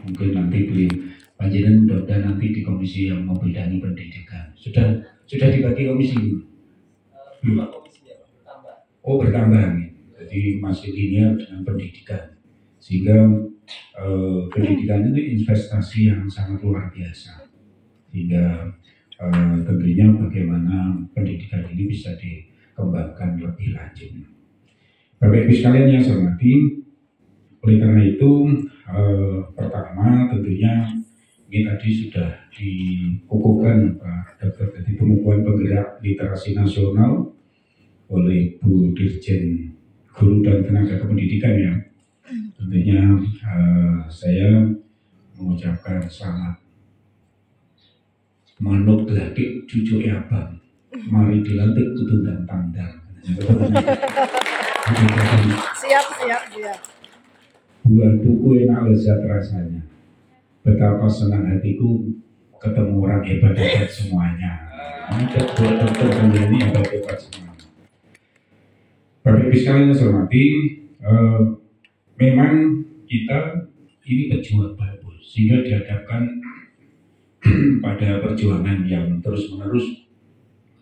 mungkin nanti beliau panjenengan mudah-mudahan nanti di komisi yang membidangi pendidikan sudah dibagi komisi bertambah nih. Jadi masih linear dengan pendidikan sehingga pendidikan itu investasi yang sangat luar biasa sehingga tentunya bagaimana pendidikan ini bisa dikembangkan lebih lanjut. Bapak Ibu sekalian yang saya hormati, oleh karena itu pertama tentunya ini tadi sudah dikukuhkan Pak Dr. Jadi pengukuhan penggerak literasi nasional oleh Bu Dirjen Guru dan Tenaga Kependidikan ya. Tentunya saya mengucapkan selamat manuk gelapik cucu abang mari dilantik kudu dan tandang. Siap. Buah buku enak lezat rasanya. Betapa senang hatiku ketemu orang hebat-hebat semuanya. Ada buat dokter menjadi hebat-hebat semuanya. Bapak Ibu sekalian yang saya hormati, memang kita ini pejuang baru sehingga dihadapkan pada perjuangan yang terus-menerus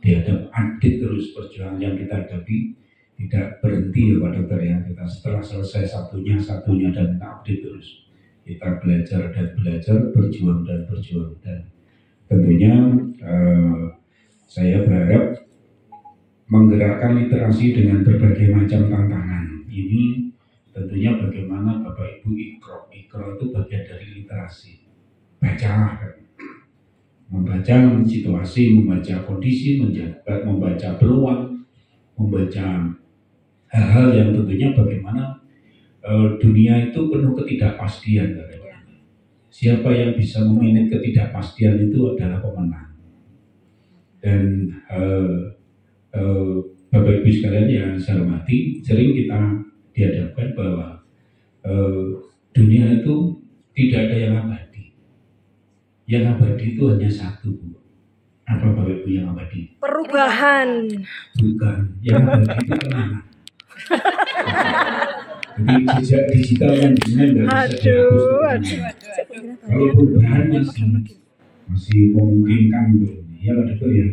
dihadap update terus perjuangan yang kita hadapi tidak berhenti ya Pak Dokter ya. Kita setelah selesai satunya dan kita update terus. Kita belajar dan berjuang dan tentunya saya berharap menggerakkan literasi dengan berbagai macam tantangan. Ini tentunya bagaimana Bapak Ibu ikro itu bagian dari literasi. Bacalah kan. Membaca situasi, membaca kondisi, membaca peluang, membaca hal-hal yang tentunya bagaimana dunia itu penuh ketidakpastian. Siapa yang bisa memanage ketidakpastian itu adalah pemenang. Dan Bapak Ibu sekalian yang saya hormati, sering kita dihadapkan bahwa dunia itu tidak ada yang abadi. Yang abadi itu hanya satu. Apa Bapak Ibu yang abadi? Perubahan. Bukan, yang abadi itu kenangan. Jadi jejak digital yang dengan nggak bisa dihapus. Kalau perubahan masih memungkinkan ya Pak Dokter ya.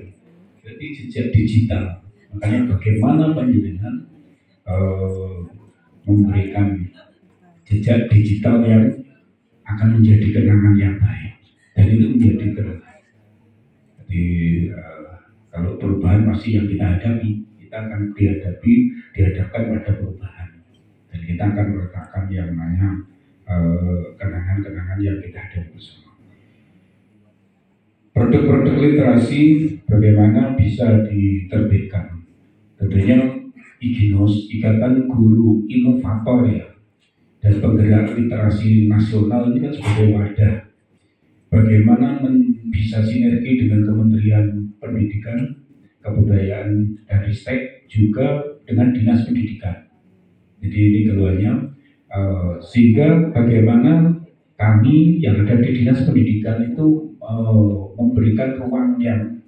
Jadi jejak digital. Makanya bagaimana panjenengan memberikan jejak digital yang akan menjadi kenangan yang baik. Dan itu menjadi kenangan. Jadi kalau perubahan pasti yang kita hadapi, kita akan dihadapkan pada perubahan. Dan kita akan meletakkan yang namanya kenangan-kenangan yang kita hadapi bersama. Produk-produk literasi bagaimana bisa diterbitkan? Tentunya IGINOS, Ikatan Guru Inovator ya, dan penggerak literasi nasional ini kan sebagai wadah. Bagaimana bisa sinergi dengan Kementerian Pendidikan, Kebudayaan, dan Ristek juga dengan Dinas Pendidikan. Jadi ini keduanya, sehingga bagaimana kami yang ada di Dinas Pendidikan itu memberikan ruang yang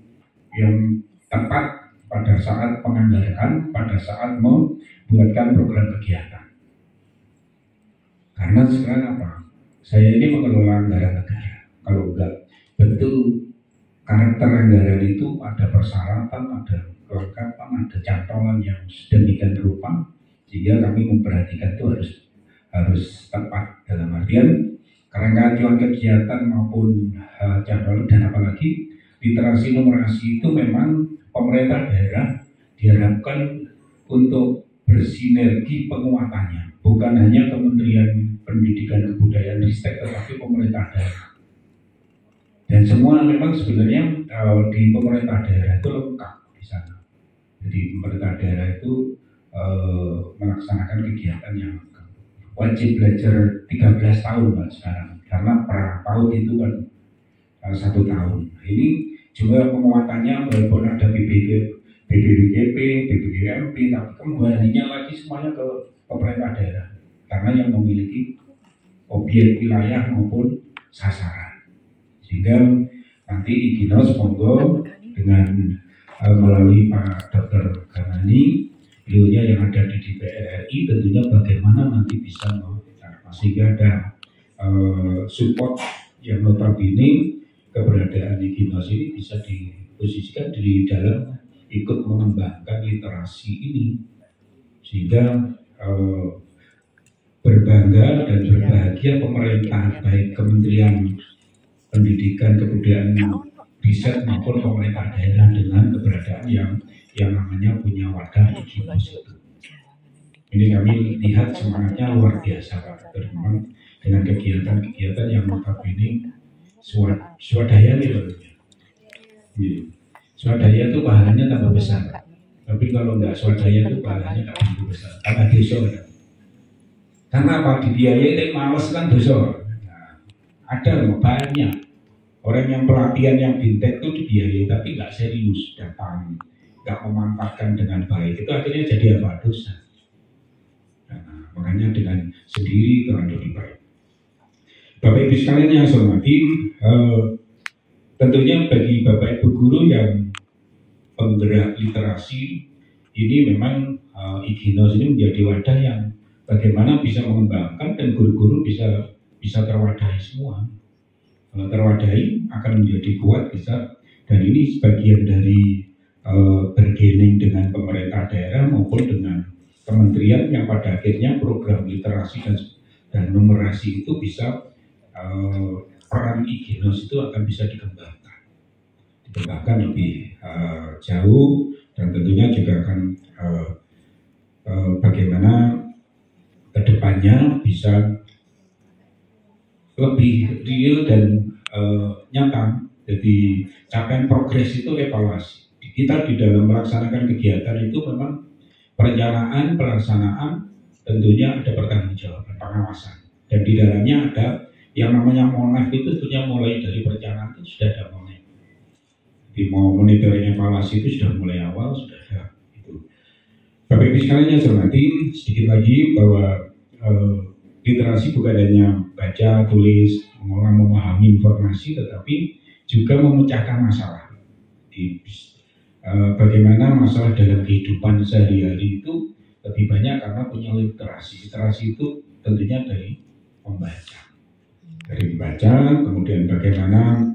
tepat pada saat penganggaran, pada saat membuatkan program kegiatan. Karena sekarang apa? Saya ini mengelola anggaran negara. Kalau enggak betul karakter anggaran itu ada persyaratan, ada kelengkapan, ada cantolan yang sedemikian rupa, sehingga kami memperhatikan itu harus tepat dalam artian kerangkaian kegiatan maupun cantolan dan apalagi literasi numerasi itu memang pemerintah daerah diharapkan untuk bersinergi penguatannya, bukan hanya Kementerian Pendidikan Kebudayaan Ristek tetapi pemerintah daerah. Dan semua memang sebenarnya di pemerintah daerah itu lengkap di sana. Jadi pemerintah daerah itu melaksanakan kegiatan yang wajib belajar 13 tahun Pak sekarang. Karena PAUD itu kan 1 tahun. Nah, ini juga penguatannya walaupun ada BPWGP, BPWMP, tapi kembalinya lagi semuanya ke pemerintah daerah. Karena yang memiliki objek wilayah maupun sasaran. Sehingga nanti IGINOS monggo dengan melalui Pak Dr. Ganani, beliaunya yang ada di DPR RI tentunya bagaimana nanti bisa sehingga ada support yang notabene keberadaan Ikinos ini bisa diposisikan di dalam ikut mengembangkan literasi ini, sehingga berbangga dan berbahagia pemerintah, baik Kementerian Pendidikan, Kebudayaan, Riset maupun pemerintah daerah dengan keberadaan yang namanya punya wadah Ikinos itu. Ini kami lihat semangatnya luar biasa Pak, memang dengan kegiatan-kegiatan yang notabene swadaya gitu. Swadaya itu pahalanya tambah besar, tapi kalau nggak swadaya itu pahalanya nggak begitu besar, tambah dosa ya. Karena apa? Dibiayai tapi males kan dosa. Nah, ada banyak orang yang pelatihan yang bintek itu dibiayai tapi nggak serius datang, nggak memanfaatkan dengan baik, itu akhirnya jadi apa? Dosa. Nah, makanya dengan sendiri itu lebih baik. Bapak Ibu sekalian yang saya hormati, tentunya bagi Bapak Ibu guru yang penggerak literasi ini memang Ikinos ini menjadi wadah yang bagaimana bisa mengembangkan dan guru-guru bisa terwadahi semua. Kalau terwadahi akan menjadi kuat besar, dan ini sebagian dari bergening dengan pemerintah daerah maupun dengan kementerian yang pada akhirnya program literasi dan numerasi itu bisa peran Ikinos itu akan bisa dikembangkan lebih jauh, dan tentunya juga akan bagaimana kedepannya bisa lebih real dan nyata. Jadi capaian progres itu evaluasi. Kita di dalam melaksanakan kegiatan itu memang perencanaan, pelaksanaan, tentunya ada pertanggungjawaban, pengawasan. Dan di dalamnya ada yang namanya monef itu tentunya mulai dari perencanaan itu sudah ada monef. Jadi mau monitoring evaluasi itu sudah mulai awal, sudah ada itu. Bapak Ibu sekalian yang saya hormati, sedikit lagi bahwa literasi bukan hanya baca, tulis, memahami informasi, tetapi juga memecahkan masalah. Bagaimana masalah dalam kehidupan sehari-hari itu lebih banyak karena punya literasi. Literasi itu tentunya dari membaca. Dari membaca, kemudian bagaimana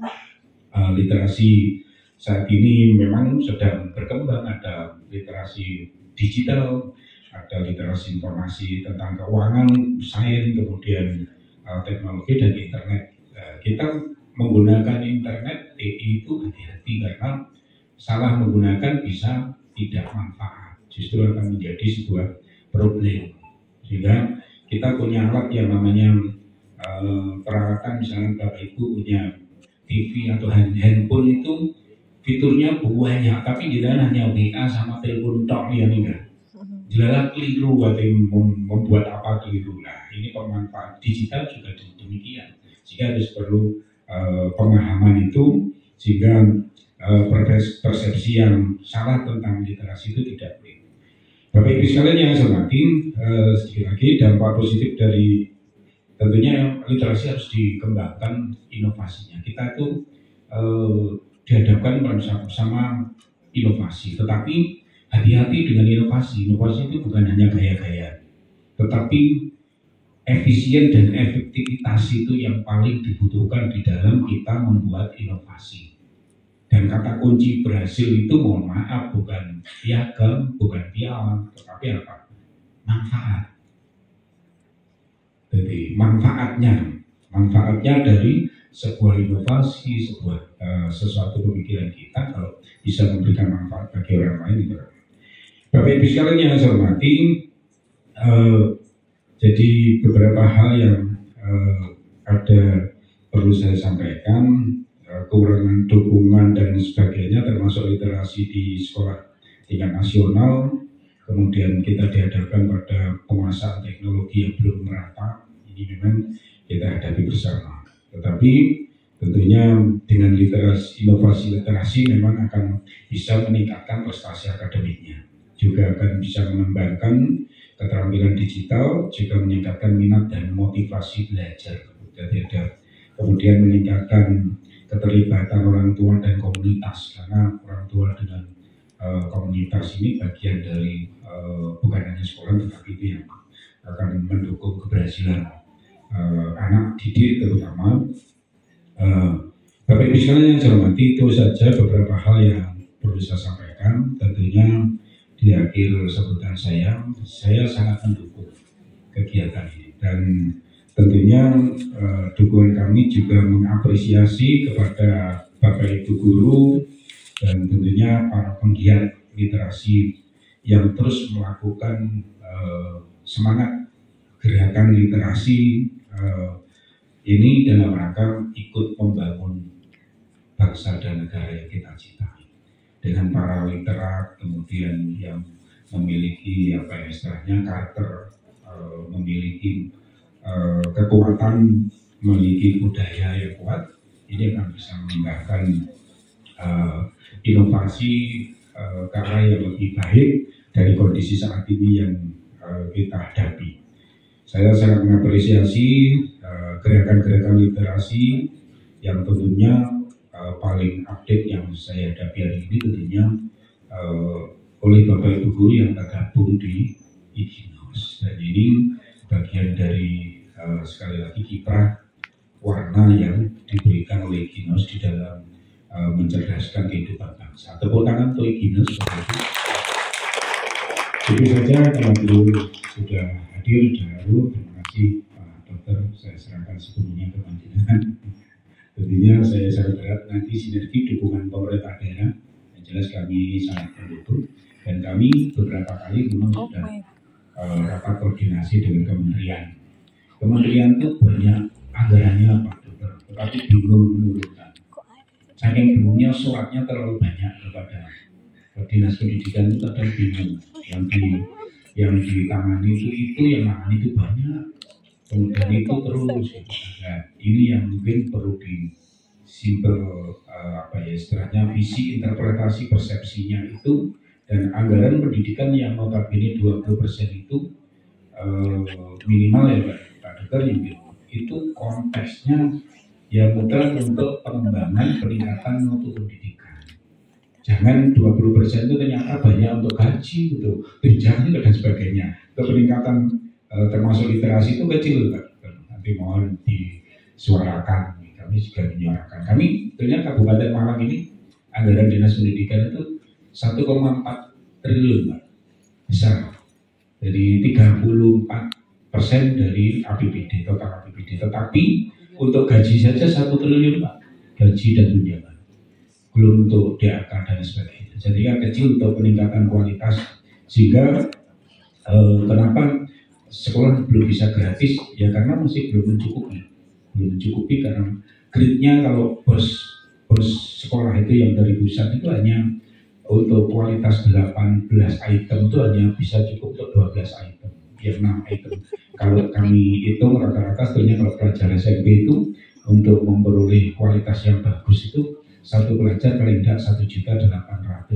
literasi saat ini memang sedang berkembang, ada literasi digital, ada literasi informasi tentang keuangan, sains, kemudian teknologi dan internet. Kita menggunakan internet, TI itu hati-hati karena salah menggunakan bisa tidak manfaat, justru akan menjadi sebuah problem. Sehingga kita punya alat yang namanya peralatan, misalnya Bapak Ibu punya TV atau handphone itu fiturnya banyak, tapi di dalam hanya WA sama telepon tok ya enggak. Jelas keliru, membuat apa keliru. Nah, ini pemanfaat digital juga demikian. Jika harus perlu pemahaman itu, sehingga persepsi yang salah tentang literasi itu tidak boleh. Bapak Ibu sekalian yang saya hormati, sedikit lagi dampak positif dari tentunya literasi harus dikembangkan inovasinya. Kita itu dihadapkan bersama inovasi, tetapi hati-hati dengan inovasi. Inovasi itu bukan hanya gaya-gaya, tetapi efisien dan efektivitas itu yang paling dibutuhkan di dalam kita membuat inovasi. Dan kata kunci berhasil itu, mohon maaf, bukan piagam, bukan piala, tetapi apa? Manfaat. Jadi manfaatnya dari sebuah inovasi, sesuatu pemikiran kita kalau bisa memberikan manfaat bagi orang lain itu. Bapak Ibu sekalian yang saya hormati, jadi beberapa hal yang ada perlu saya sampaikan, kekurangan dukungan dan sebagainya, termasuk literasi di sekolah tingkat nasional. Kemudian kita dihadapkan pada penguasaan teknologi yang belum merata. Ini memang kita hadapi bersama. Tetapi tentunya dengan inovasi literasi memang akan bisa meningkatkan prestasi akademiknya. Juga akan bisa mengembangkan keterampilan digital, juga meningkatkan minat dan motivasi belajar. Jadi kemudian meningkatkan keterlibatan orang tua dan komunitas, karena orang tua dengan komunitas ini bagian dari bukan hanya sekolah, tetapi itu yang akan mendukung keberhasilan anak didik terutama. Bapak Ibu sekalian yang saya hormati, itu saja beberapa hal yang perlu saya sampaikan. Tentunya di akhir sambutan saya sangat mendukung kegiatan ini, dan tentunya dukungan kami juga mengapresiasi kepada Bapak Ibu guru dan tentunya para penggiat literasi yang terus melakukan semangat gerakan literasi ini dalam rangka ikut membangun bangsa dan negara yang kita cintai. Dengan para literat kemudian yang memiliki istilahnya karakter, memiliki kekuatan, memiliki budaya yang kuat, ini akan bisa mengembangkan inovasi ke arah yang lebih baik dari kondisi saat ini yang kita hadapi. Saya sangat mengapresiasi gerakan-gerakan literasi yang tentunya paling update yang saya hadapi hari ini tentunya oleh Bapak Ibu guru yang tergabung di IGINOS, dan ini bagian dari sekali lagi kiprah warna yang diberikan oleh IGINOS di dalam mencerdaskan kehidupan bangsa. Tepuk tangan untuk IGINOS. Itu saja, kalau sudah hadir dahulu, terima kasih Pak Dokter, saya serahkan sepenuhnya ke panjenengan. Tentunya saya sangat berharap nanti sinergi dukungan pemerintah daerah, yang jelas kami sangat mendukung, dan kami beberapa kali memang sudah rapat koordinasi dengan kementerian. Kementerian itu banyak anggarannya Pak Dokter, tetapi bingung menurunkan. Saking bingungnya suratnya terlalu banyak kepada Dinas Pendidikan, itu kadang bingung. Yang ditangani itu yang nangani itu banyak, kemudian itu terus gitu. Nah, ini yang mungkin perlu di simpel istilahnya visi, interpretasi, persepsinya itu, dan anggaran pendidikan yang notabene 20% itu minimal ya Pak Dokter, itu konteksnya ya mutlak untuk pengembangan peningkatan mutu pendidikan. Jangan 20% itu ternyata banyak untuk gaji, untuk tunjangan dan sebagainya. Peningkatan termasuk literasi itu kecil Pak. Nanti mohon disuarakan, kami juga menyuarakan. Kami ternyata Kabupaten Malang ini anggaran Dinas Pendidikan itu 1,4 triliun Pak. Besar. Jadi 34% dari APBD, total APBD. Tetapi untuk gaji saja 1 triliun Pak. Gaji dan tunjangan. Belum untuk DAK dan sebagainya. Jadi kan kecil untuk peningkatan kualitas, sehingga kenapa sekolah belum bisa gratis ya karena masih belum mencukupi karena grade-nya kalau bos sekolah itu yang dari pusat itu hanya untuk kualitas 18 item itu hanya bisa cukup untuk 12 item, ya 6 item. Kalau kami hitung rata-rata sebenarnya kalau pelajar SMP itu untuk memperoleh kualitas yang bagus itu satu pelajar paling tidak 1.800.000